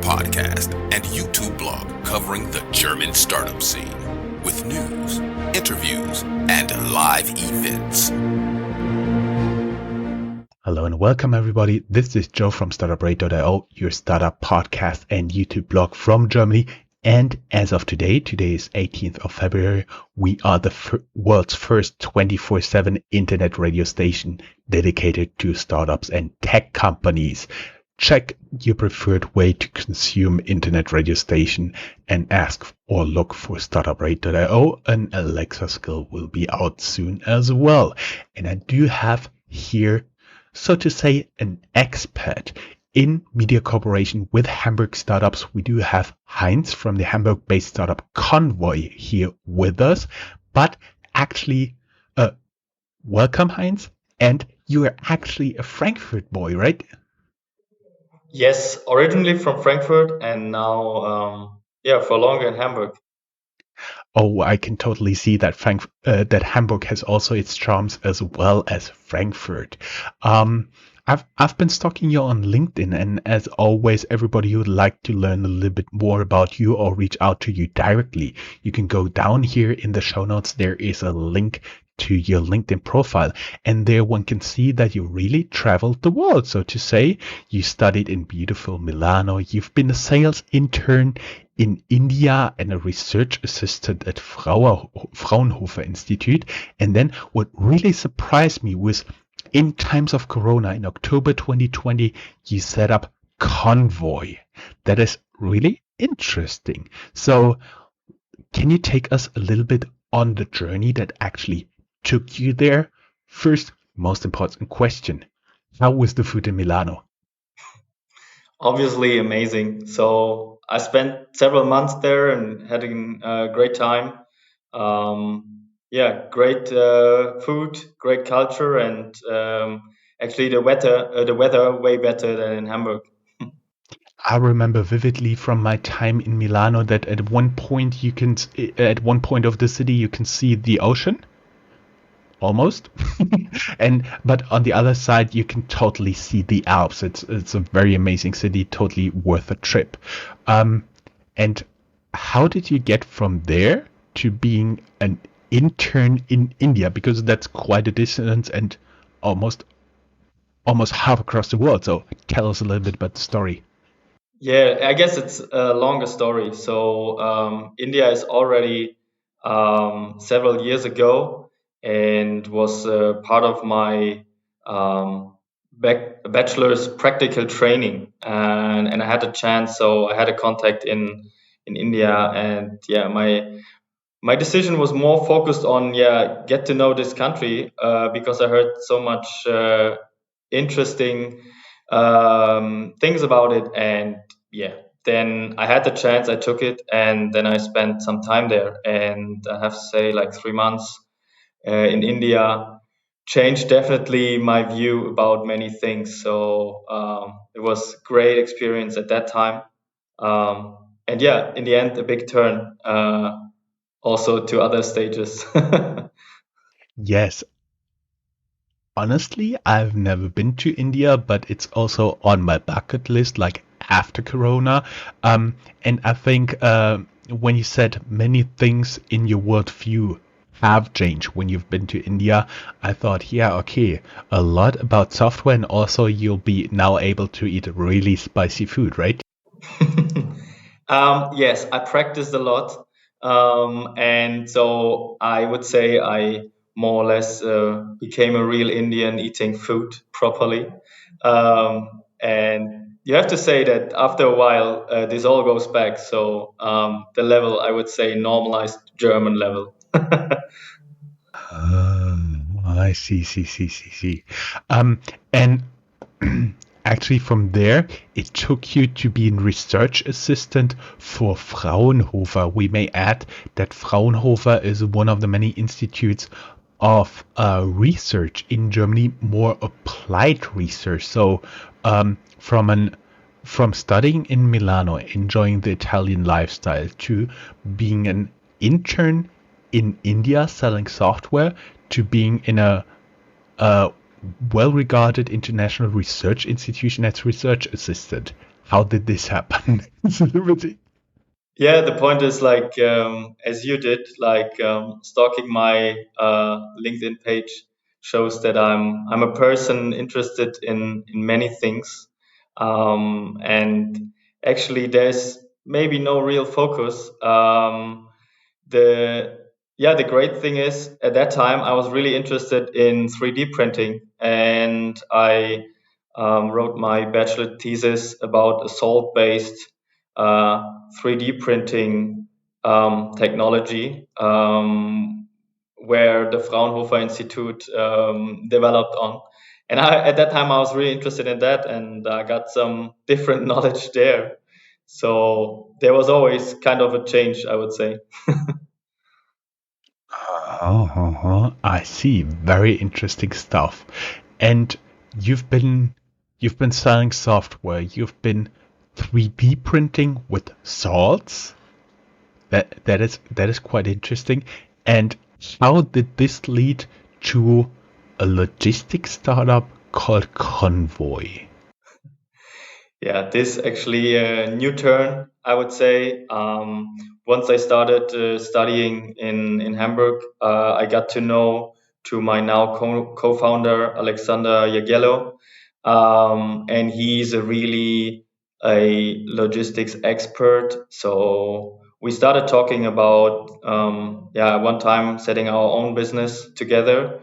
podcast and YouTube blog covering the German startup scene with news, interviews, and live events. Hello and welcome everybody. This is Joe from Startuprad.io, your startup podcast and YouTube blog from Germany. And as of today is 18th of February, we are the world's first 24/7 internet radio station dedicated to startups and tech companies. Check your preferred way to consume internet radio station and ask or look for Startuprad.io. An Alexa skill will be out soon as well. And I do have here, so to say, an expert in media cooperation with Hamburg startups. We do have Heinz from the Hamburg-based startup KONVOI here with us. But actually, welcome Heinz. And you are actually a Frankfurt boy, right? Yes, originally from Frankfurt and now, for longer in Hamburg. Oh, I can totally see that that Hamburg has also its charms as well as Frankfurt. I've been stalking you on LinkedIn, and as always, everybody who would like to learn a little bit more about you or reach out to you directly, you can go down here in the show notes. There is a link to your LinkedIn profile, and there one can see that you really traveled the world, so to say. You studied in beautiful Milano. You've been a sales intern in India and a research assistant at Fraunhofer Institute. And then what really surprised me was in times of Corona, in October 2020, you set up KONVOI. That is really interesting. So can you take us a little bit on the journey that actually took you there? First, most important question, how was the food in Milano? Obviously amazing. So I spent several months there and had a great time. Great food, great culture, and actually the weather way better than in Hamburg. I remember vividly from my time in Milano that at one point of the city you can see the ocean, almost, but on the other side you can totally see the Alps. It's a very amazing city, totally worth a trip. And how did you get from there to being an intern in India, because that's quite a distance and almost half across the world? So tell us a little bit about the story. Yeah, I guess it's a longer story. So India is already several years ago and was part of my bachelor's practical training, and I had a chance. So I had a contact in India, and my decision was more focused on get to know this country because I heard so much interesting things about it, and then I had the chance, I took it, and then I spent some time there, and I have to say, like 3 months in India changed definitely my view about many things. So it was great experience at that time, and in the end a big turn also to other stages. Yes. Honestly, I've never been to India, but it's also on my bucket list, like after Corona. And I think when you said many things in your worldview have changed when you've been to India, I thought, a lot about software, and also you'll be now able to eat really spicy food, right? Yes, I practiced a lot. And so I would say I more or less became a real Indian eating food properly. And you have to say that after a while, this all goes back. So the level, I would say, normalized German level. I see. And actually from there, it took you to be a research assistant for Fraunhofer. We may add that Fraunhofer is one of the many institutes of research in Germany, more applied research. So from studying in Milano, enjoying the Italian lifestyle, to being an intern in India selling software, to being in a well-regarded international research institution as research assistant. how did this happen? Celebrity. Yeah, the point is like as you did, like stalking my LinkedIn page shows that I'm a person interested in many things, and actually there's maybe no real focus. The the great thing is at that time I was really interested in 3D printing, and I wrote my bachelor thesis about a salt-based 3D printing technology, where the Fraunhofer Institute developed on. And at that time, I was really interested in that, and I got some different knowledge there. So there was always kind of a change, I would say. I see. Very interesting stuff. And you've been selling software. You've been 3D printing with salts. That is quite interesting. And how did this lead to a logistics startup called KONVOI? Yeah, this actually a new turn, I would say. Once I started studying in Hamburg, I got to know to my now co-founder Alexander Jagiello, and he's a really a logistics expert. So we started talking about one time setting our own business together,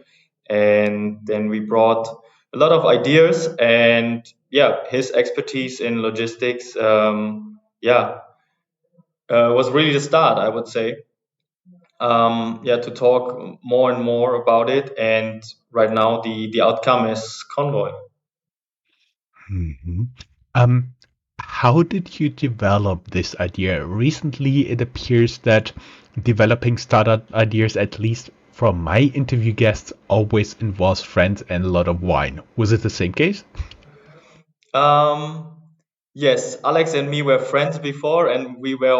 and then we brought a lot of ideas, and his expertise in logistics was really the start, I would say. To talk more and more about it, and right now the outcome is KONVOI. Mhm. Um, how did you develop this idea? Recently, it appears that developing startup ideas, at least from my interview guests, always involves friends and a lot of wine. Was it the same case? Yes, Alex and me were friends before, and we were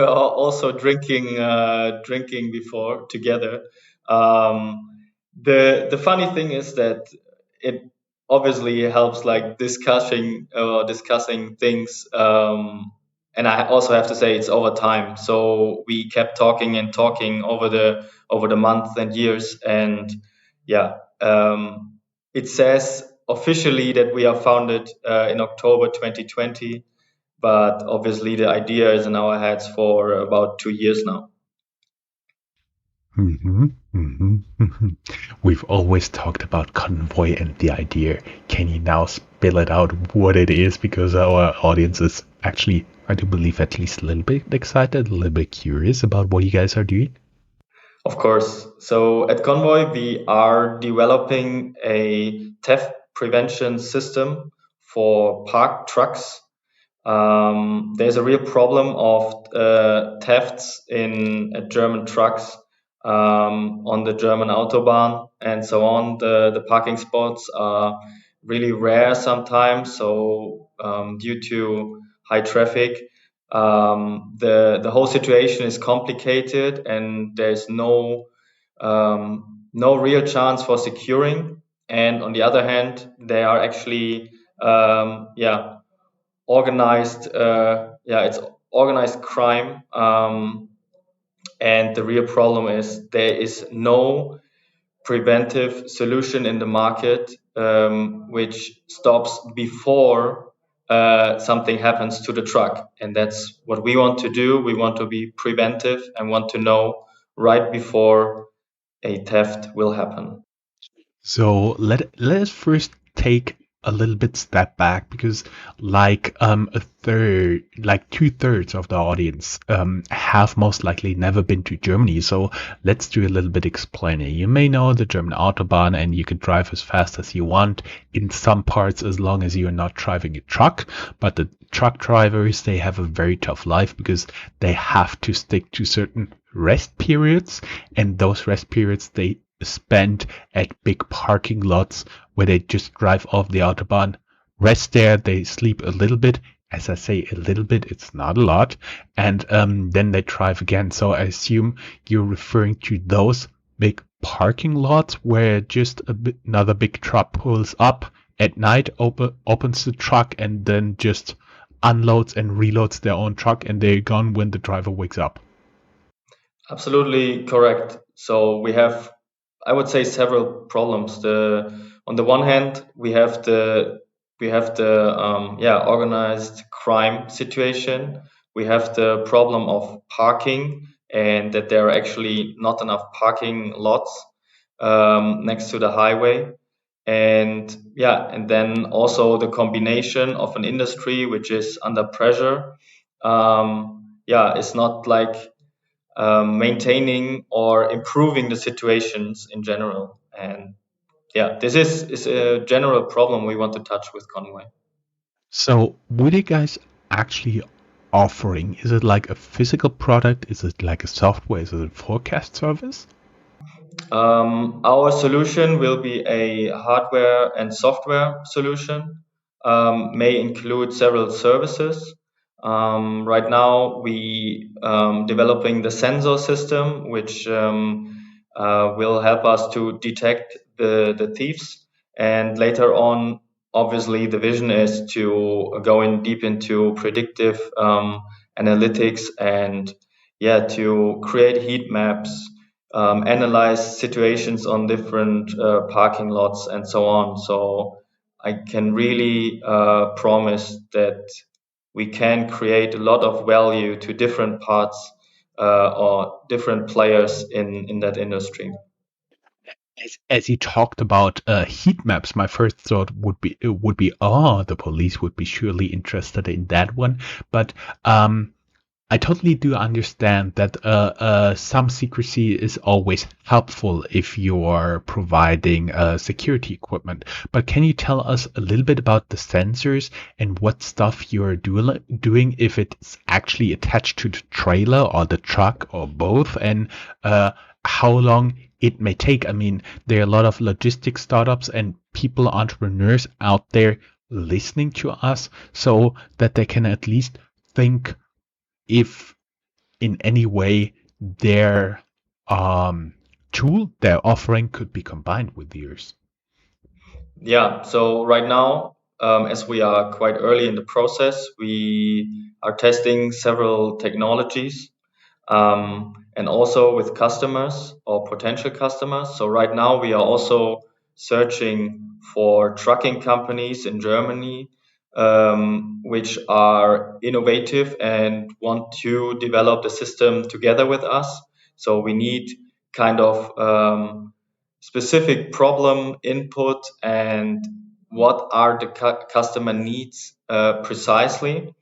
also drinking before together. The funny thing is that it obviously helps like discussing things. And I also have to say it's over time. So we kept talking and talking over the months and years, and yeah. It says officially that we are founded in October 2020, but obviously the idea is in our heads for about 2 years now. We've always talked about KONVOI and the idea. Can you now spill it out what it is? Because our audience is actually, I do believe, at least a little bit excited, a little bit curious about what you guys are doing. Of course. So at KONVOI, we are developing a theft prevention system for parked trucks. There's a real problem of thefts in German trucks on the German Autobahn and so on. The parking spots are really rare sometimes. So due to high traffic, the whole situation is complicated, and there's no real chance for securing. And on the other hand, they are actually organized. It's organized crime. And the real problem is there is no preventive solution in the market which stops before something happens to the truck. And that's what we want to do. We want to be preventive and want to know right before a theft will happen. So let us first take a little bit step back, because like two-thirds of the audience have most likely never been to Germany. So let's do a little bit explaining. You may know the German Autobahn, and you can drive as fast as you want in some parts as long as you're not driving a truck. But the truck drivers, they have a very tough life because they have to stick to certain rest periods, and those rest periods they spend at big parking lots where they just drive off the Autobahn, rest there, they sleep a little bit. As I say, a little bit, it's not a lot. And then they drive again. So I assume you're referring to those big parking lots where just another big truck pulls up at night, opens the truck, and then just unloads and reloads their own truck and they're gone when the driver wakes up. Absolutely correct. So we have, I would say, several problems. On the one hand, we have the organized crime situation. We have the problem of parking, and that there are actually not enough parking lots next to the highway. And then also the combination of an industry which is under pressure. It's not like maintaining or improving the situations in general. And this is a general problem we want to touch with Konvoi. So what are you guys actually offering? Is it like a physical product? Is it like a software? Is it a forecast service? Our solution will be a hardware and software solution, may include several services. Right now, we developing the sensor system, which will help us to detect the thieves. And later on, obviously, the vision is to go in deep into predictive analytics and to create heat maps, analyze situations on different parking lots and so on. So I can really promise that we can create a lot of value to different parts or different players in that industry. As you talked about heat maps, my first thought would be the police would be surely interested in that one. But I totally do understand that some secrecy is always helpful if you are providing security equipment. But can you tell us a little bit about the sensors and what stuff you're doing, if it's actually attached to the trailer or the truck or both, and how long it may take? I mean, there are a lot of logistics startups and entrepreneurs out there listening to us, so that they can at least think if in any way their tool they're offering could be combined with yours. Yeah, so right now, as we are quite early in the process, we are testing several technologies, and also with customers or potential customers. So right now we are also searching for trucking companies in Germany, which are innovative and want to develop the system together with us. So we need kind of specific problem input and what are the customer needs precisely,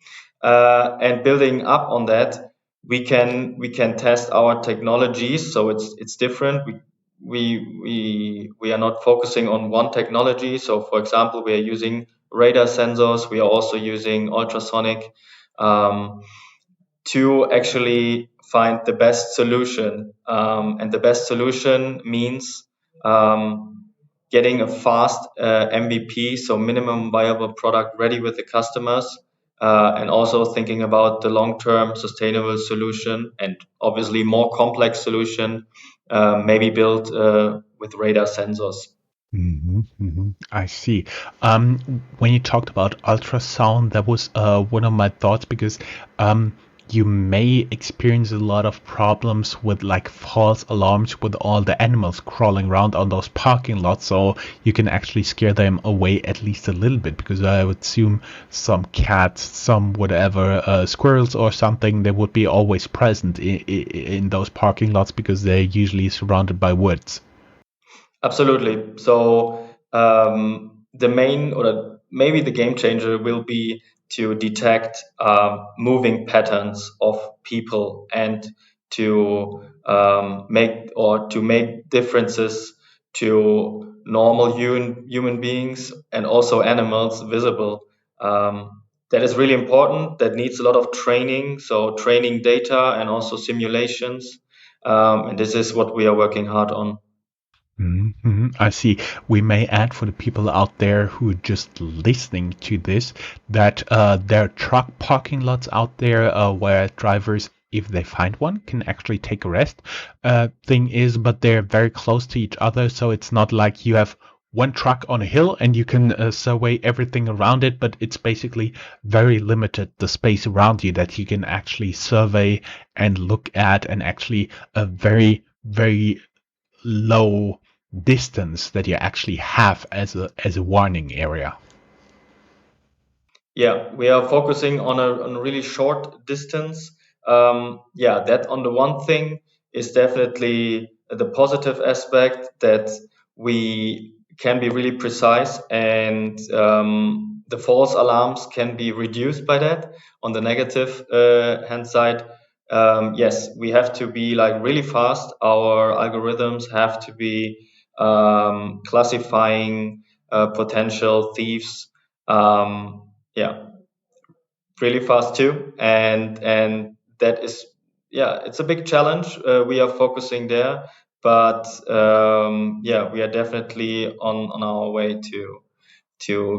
and building up on that, we can test our technologies. So it's different. We are not focusing on one technology. So for example, we are using radar sensors. We are also using ultrasonic to actually find the best solution. And the best solution means getting a fast MVP, so minimum viable product, ready with the customers, and also thinking about the long-term sustainable solution, and obviously more complex solution, maybe built with radar sensors. I see. When you talked about ultrasound, that was one of my thoughts, because you may experience a lot of problems with like false alarms with all the animals crawling around on those parking lots, so you can actually scare them away at least a little bit, because I would assume some cats, some whatever, squirrels or something, they would be always present in those parking lots because they're usually surrounded by woods. Absolutely. So the main, or maybe the game changer, will be to detect moving patterns of people and to make differences to normal human beings and also animals visible. That is really important. That needs a lot of training. So training data and also simulations. And this is what we are working hard on. I see. We may add for the people out there who are just listening to this that there are truck parking lots out there where drivers, if they find one, can actually take a rest. Thing is, but they're very close to each other, so it's not like you have one truck on a hill and you can survey everything around it, but it's basically very limited, the space around you that you can actually survey and look at, and actually a very, very low distance that you actually have as a warning area. Yeah, we are focusing on a really short distance. That on the one thing is definitely the positive aspect, that we can be really precise, and the false alarms can be reduced by that. On the negative hand side, yes, we have to be like really fast. Our algorithms have to be classifying potential thieves. Yeah, really fast too, and that is, yeah, it's a big challenge. We are focusing there, but we are definitely on our way to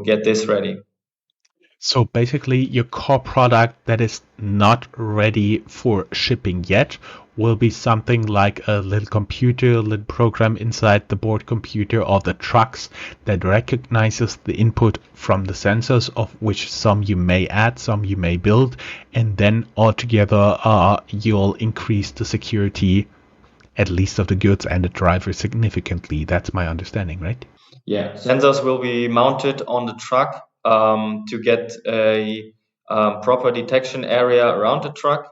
get this ready. So basically, your core product that is not ready for shipping yet will be something like a little computer, a little program inside the board computer of the trucks that recognizes the input from the sensors, of which some you may add, some you may build, and then altogether you'll increase the security, at least of the goods and the driver, significantly. That's my understanding, right? Yeah, sensors will be mounted on the truck to get a proper detection area around the truck,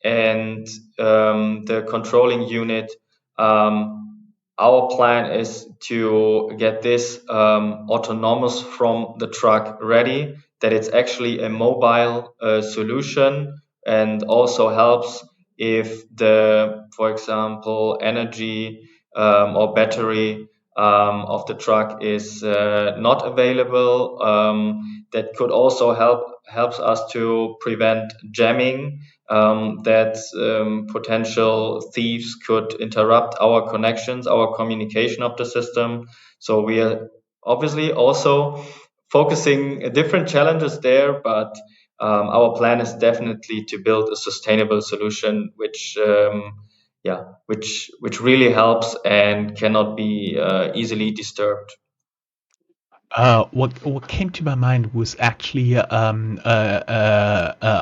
and the controlling unit. Our plan is to get this autonomous from the truck ready, that it's actually a mobile solution, and also helps if the, for example, energy or battery of the truck is not available. That could also helps us to prevent jamming, that potential thieves could interrupt our connections, our communication of the system. So we are obviously also focusing different challenges there, but our plan is definitely to build a sustainable solution, which really helps and cannot be easily disturbed. What came to my mind was actually a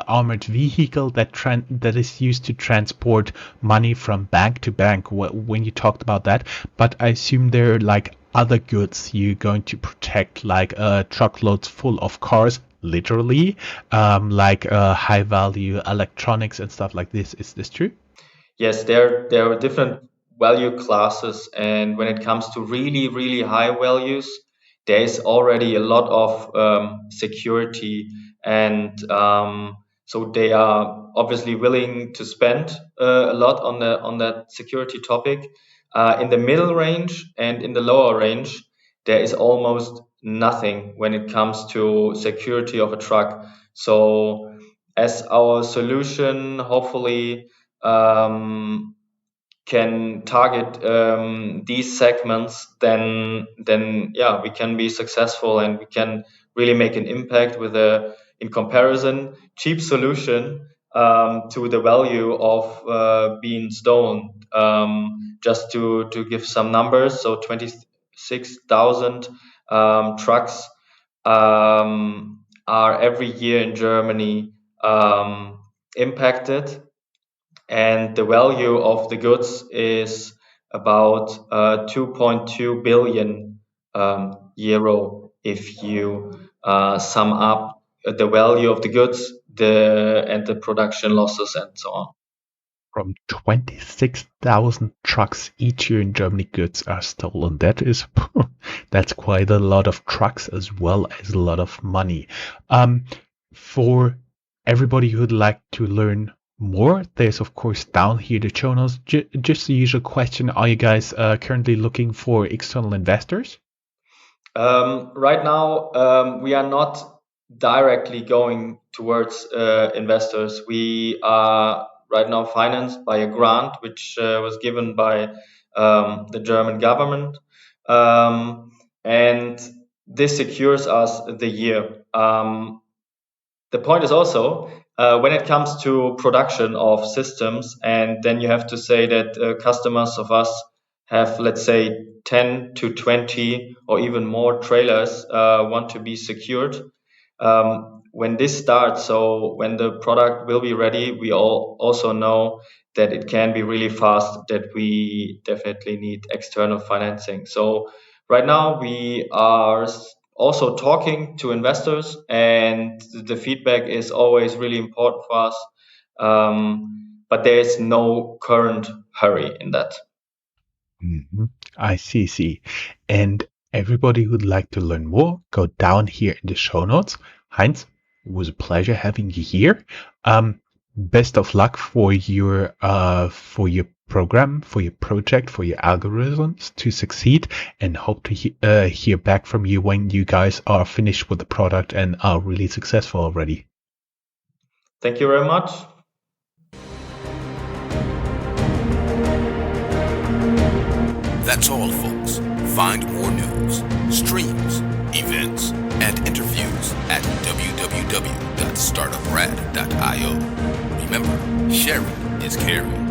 armored vehicle that is used to transport money from bank to bank. When you talked about that, but I assume there are like other goods you're going to protect, like truckloads full of cars, literally, like high value electronics and stuff like this. Is this true? Yes, there are different value classes, and when it comes to really high values, there is already a lot of security, and so they are obviously willing to spend a lot on that security topic. In the middle range and in the lower range, there is almost nothing when it comes to security of a truck. So, as our solution, hopefully can target these segments, then yeah, we can be successful, and we can really make an impact with a, in comparison, cheap solution to the value of being stolen. Just to give some numbers, so 26,000 trucks are every year in Germany impacted, and the value of the goods is about 2.2 billion euro if you sum up the value of the goods, the production losses, and so on. From 26,000 trucks each year in Germany, goods are stolen. That is, that's quite a lot of trucks as well as a lot of money. For everybody who'd like to learn more, there's of course down here the show notes. Just the usual question: are you guys currently looking for external investors? Right now, we are not directly going towards investors. We are right now financed by a grant which was given by the German government, and this secures us the year. The point is also, when it comes to production of systems, and then you have to say that customers of us have, let's say, 10 to 20 or even more trailers want to be secured. When this starts, so when the product will be ready, we all also know that it can be really fast, that we definitely need external financing. So right now we are also talking to investors, and the feedback is always really important for us. But there is no current hurry in that. Mhm. I see. And everybody who'd like to learn more, go down here in the show notes. Heinz, it was a pleasure having you here. Best of luck for your program, for your project, for your algorithms to succeed, and hope to hear back from you when you guys are finished with the product and are really successful already. Thank you very much. That's all, folks. Find more news, streams, events, and interviews at www.Startuprad.io. Remember, sharing is caring.